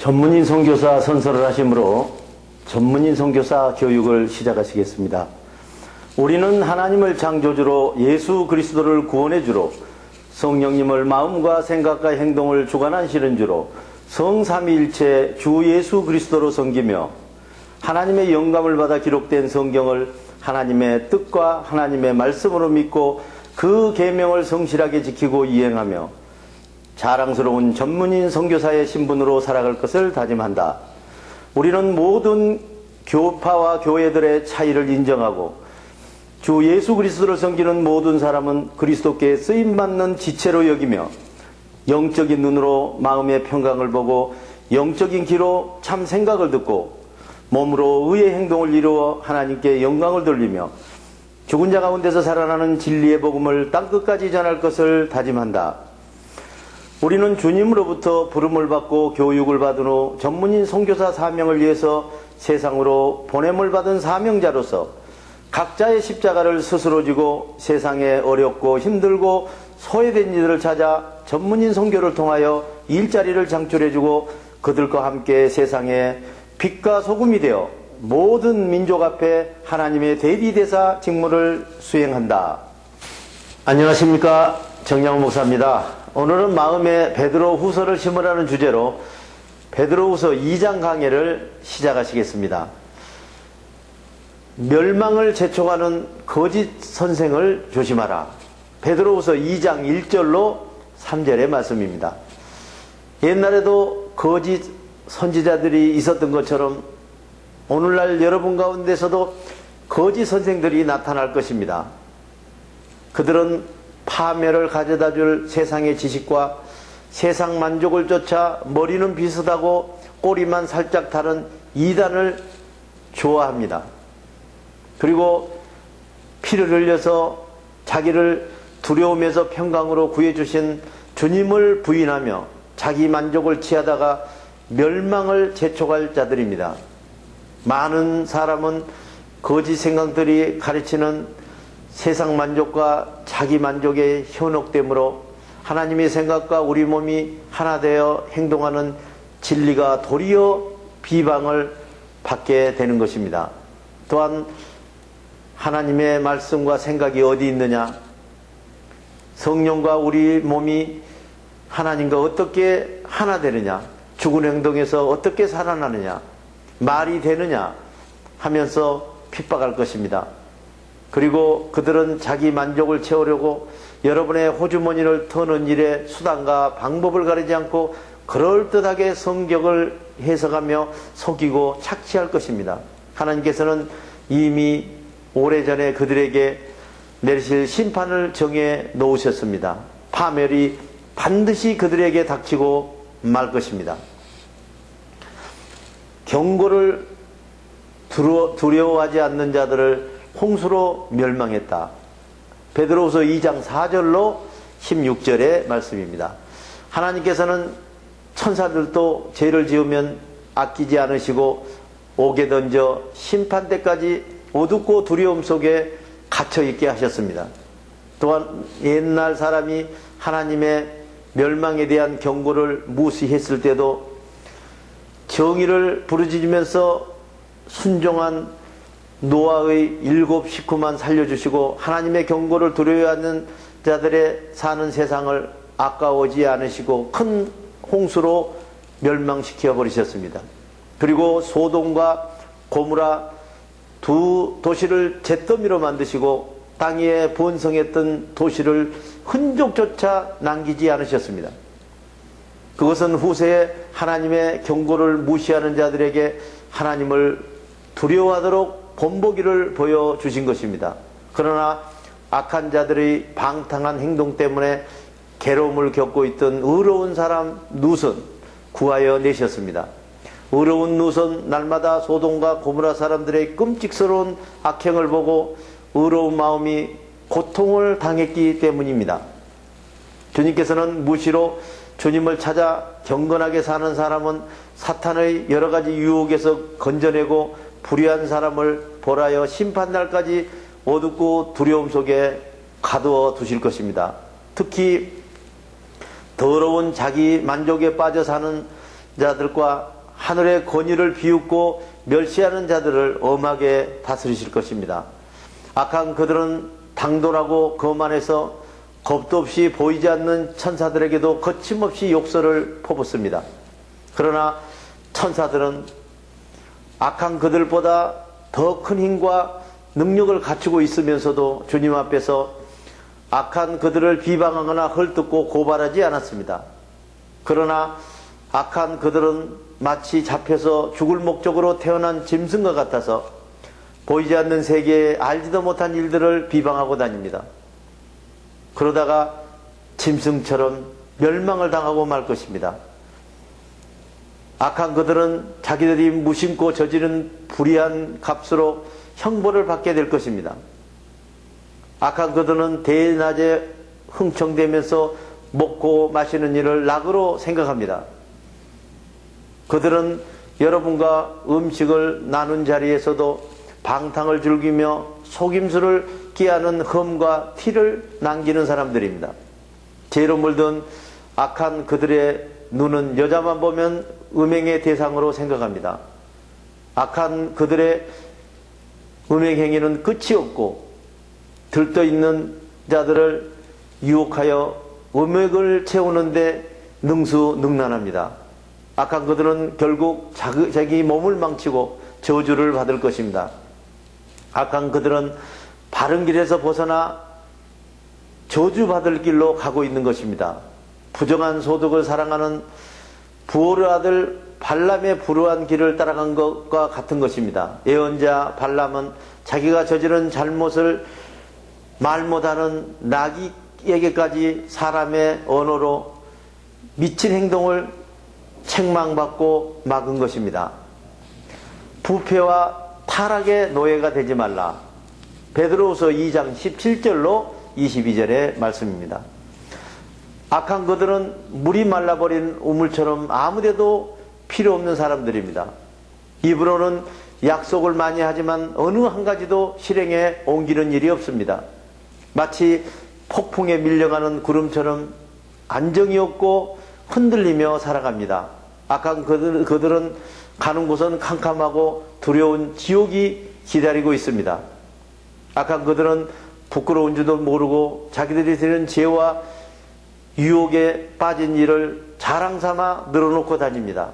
전문인 선교사 선서를 하심으로 전문인 선교사 교육을 시작하시겠습니다. 우리는 하나님을 창조주로 예수 그리스도를 구원의 주로 성령님을 마음과 생각과 행동을 주관하시는 주로 성삼위일체 주 예수 그리스도로 섬기며 하나님의 영감을 받아 기록된 성경을 하나님의 뜻과 하나님의 말씀으로 믿고 그 계명을 성실하게 지키고 이행하며 자랑스러운 전문인 선교사의 신분으로 살아갈 것을 다짐한다. 우리는 모든 교파와 교회들의 차이를 인정하고 주 예수 그리스도를 섬기는 모든 사람은 그리스도께 쓰임받는 지체로 여기며 영적인 눈으로 마음의 평강을 보고 영적인 귀로 참 생각을 듣고 몸으로 의의 행동을 이루어 하나님께 영광을 돌리며 죽은 자 가운데서 살아나는 진리의 복음을 땅끝까지 전할 것을 다짐한다. 우리는 주님으로부터 부름을 받고 교육을 받은 후 전문인 선교사 사명을 위해서 세상으로 보냄을 받은 사명자로서 각자의 십자가를 스스로 지고 세상에 어렵고 힘들고 소외된 이들을 찾아 전문인 선교를 통하여 일자리를 창출해주고 그들과 함께 세상에 빛과 소금이 되어 모든 민족 앞에 하나님의 대리대사 직무를 수행한다. 안녕하십니까, 정양훈 목사입니다. 오늘은 마음에 베드로 후서를 심으라는 주제로 베드로 후서 2장 강해를 시작하시겠습니다. 멸망을 재촉하는 거짓 선생을 조심하라. 베드로 후서 2장 1절로 3절의 말씀입니다. 옛날에도 거짓 선지자들이 있었던 것처럼 오늘날 여러분 가운데서도 거짓 선생들이 나타날 것입니다. 그들은 파멸을 가져다 줄 세상의 지식과 세상 만족을 쫓아 머리는 비슷하고 꼬리만 살짝 다른 이단을 좋아합니다. 그리고 피를 흘려서 자기를 두려움에서 평강으로 구해주신 주님을 부인하며 자기 만족을 취하다가 멸망을 재촉할 자들입니다. 많은 사람은 거짓 생각들이 가르치는 세상 만족과 자기 만족에 현혹됨으로 하나님의 생각과 우리 몸이 하나 되어 행동하는 진리가 도리어 비방을 받게 되는 것입니다. 또한 하나님의 말씀과 생각이 어디 있느냐, 성령과 우리 몸이 하나님과 어떻게 하나 되느냐, 죽은 행동에서 어떻게 살아나느냐, 말이 되느냐 하면서 핍박할 것입니다. 그리고 그들은 자기 만족을 채우려고 여러분의 호주머니를 터는 일에 수단과 방법을 가리지 않고 그럴듯하게 성경을 해석하며 속이고 착취할 것입니다. 하나님께서는 이미 오래전에 그들에게 내리실 심판을 정해 놓으셨습니다. 파멸이 반드시 그들에게 닥치고 말 것입니다. 경고를 두려워하지 않는 자들을 홍수로 멸망했다. 베드로후서 2장 4절로 16절의 말씀입니다. 하나님께서는 천사들도 죄를 지으면 아끼지 않으시고 옥에 던져 심판 때까지 어둡고 두려움 속에 갇혀있게 하셨습니다. 또한 옛날 사람이 하나님의 멸망에 대한 경고를 무시했을 때도 정의를 부르짖으면서 순종한 노아의 7 식구만 살려주시고 하나님의 경고를 두려워하는 자들의 사는 세상을 아까워지 않으시고 큰 홍수로 멸망시켜 버리셨습니다. 그리고 소돔과 고무라 두 도시를 잿더미로 만드시고 땅 위에 번성했던 도시를 흔적조차 남기지 않으셨습니다. 그것은 후세에 하나님의 경고를 무시하는 자들에게 하나님을 두려워하도록 본보기를 보여주신 것입니다. 그러나 악한 자들의 방탕한 행동 때문에 괴로움을 겪고 있던 의로운 사람 룻은 구하여 내셨습니다. 의로운 룻은 날마다 소돔과 고모라 사람들의 끔찍스러운 악행을 보고 의로운 마음이 고통을 당했기 때문입니다. 주님께서는 무시로 주님을 찾아 경건하게 사는 사람은 사탄의 여러 가지 유혹에서 건져내고 불의한 사람을 벌하여 심판날까지 어둡고 두려움 속에 가두어 두실 것입니다. 특히 더러운 자기 만족에 빠져 사는 자들과 하늘의 권위를 비웃고 멸시하는 자들을 엄하게 다스리실 것입니다. 악한 그들은 당돌하고 거만해서 겁도 없이 보이지 않는 천사들에게도 거침없이 욕설을 퍼붓습니다. 그러나 천사들은 악한 그들보다 더 큰 힘과 능력을 갖추고 있으면서도 주님 앞에서 악한 그들을 비방하거나 헐뜯고 고발하지 않았습니다. 그러나 악한 그들은 마치 잡혀서 죽을 목적으로 태어난 짐승과 같아서 보이지 않는 세계에 알지도 못한 일들을 비방하고 다닙니다. 그러다가 짐승처럼 멸망을 당하고 말 것입니다. 악한 그들은 자기들이 무심코 저지른 불의한 값으로 형벌을 받게 될 것입니다. 악한 그들은 대낮에 흥청대면서 먹고 마시는 일을 낙으로 생각합니다. 그들은 여러분과 음식을 나눈 자리에서도 방탕을 즐기며 속임수를 끼하는 흠과 티를 남기는 사람들입니다. 죄로 물든 악한 그들의 눈은 여자만 보면 음행의 대상으로 생각합니다. 악한 그들의 음행행위는 끝이 없고 들떠있는 자들을 유혹하여 음액을 채우는데 능수능란합니다. 악한 그들은 결국 자기 몸을 망치고 저주를 받을 것입니다. 악한 그들은 바른 길에서 벗어나 저주받을 길로 가고 있는 것입니다. 부정한 소득을 사랑하는 부올의 아들 발람의 불우한 길을 따라간 것과 같은 것입니다. 예언자 발람은 자기가 저지른 잘못을 말 못하는 나귀에게까지 사람의 언어로 미친 행동을 책망받고 막은 것입니다. 부패와 타락의 노예가 되지 말라. 베드로후서 2장 17절로 22절의 말씀입니다. 악한 그들은 물이 말라버린 우물처럼 아무데도 필요 없는 사람들입니다. 입으로는 약속을 많이 하지만 어느 한 가지도 실행에 옮기는 일이 없습니다. 마치 폭풍에 밀려가는 구름처럼 안정이 없고 흔들리며 살아갑니다. 악한 그들은 가는 곳은 캄캄하고 두려운 지옥이 기다리고 있습니다. 악한 그들은 부끄러운 줄도 모르고 자기들이 지은 죄와 유혹에 빠진 일을 자랑삼아 늘어놓고 다닙니다.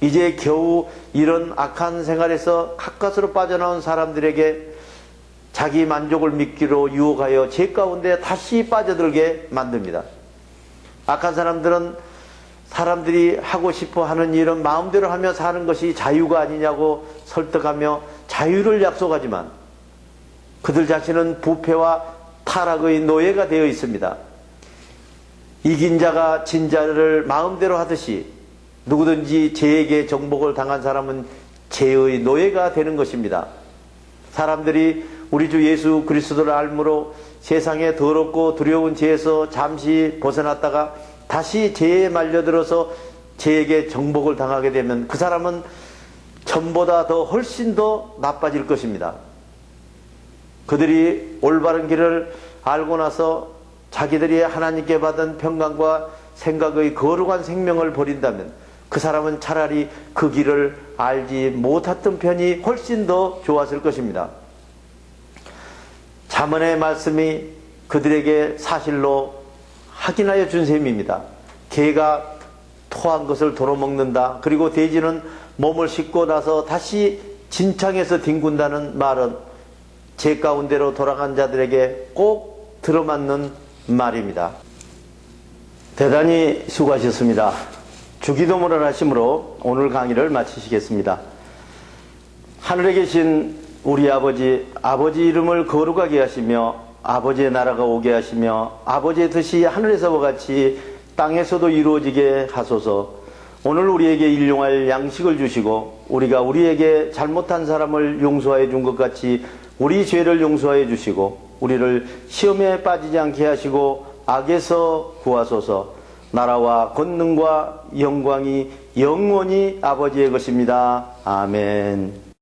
이제 겨우 이런 악한 생활에서 가까스로 빠져나온 사람들에게 자기 만족을 믿기로 유혹하여 죄 가운데 다시 빠져들게 만듭니다. 악한 사람들은 사람들이 하고 싶어 하는 일은 마음대로 하며 사는 것이 자유가 아니냐고 설득하며 자유를 약속하지만 그들 자신은 부패와 타락의 노예가 되어 있습니다. 이긴 자가 진 자를 마음대로 하듯이 누구든지 죄에게 정복을 당한 사람은 죄의 노예가 되는 것입니다. 사람들이 우리 주 예수 그리스도를 알므로 세상의 더럽고 두려운 죄에서 잠시 벗어났다가 다시 죄에 말려들어서 죄에게 정복을 당하게 되면 그 사람은 전보다 더 훨씬 더 나빠질 것입니다. 그들이 올바른 길을 알고 나서 자기들이 하나님께 받은 평강과 생각의 거룩한 생명을 버린다면 그 사람은 차라리 그 길을 알지 못했던 편이 훨씬 더 좋았을 것입니다. 잠언의 말씀이 그들에게 사실로 확인하여 준 셈입니다. 개가 토한 것을 도로먹는다. 그리고 돼지는 몸을 씻고 나서 다시 진창에서 뒹군다는 말은 죄 가운데로 돌아간 자들에게 꼭 들어맞는 말입니다. 대단히 수고하셨습니다. 주기도문을 하심으로 오늘 강의를 마치시겠습니다. 하늘에 계신 우리 아버지 이름을 거룩하게 하시며 아버지의 나라가 오게 하시며 아버지의 뜻이 하늘에서와 같이 땅에서도 이루어지게 하소서. 오늘 우리에게 일용할 양식을 주시고 우리가 우리에게 잘못한 사람을 용서하여 준 것 같이 우리 죄를 용서하여 주시고 우리를 시험에 빠지지 않게 하시고 악에서 구하소서. 나라와 권능과 영광이 영원히 아버지의 것입니다. 아멘.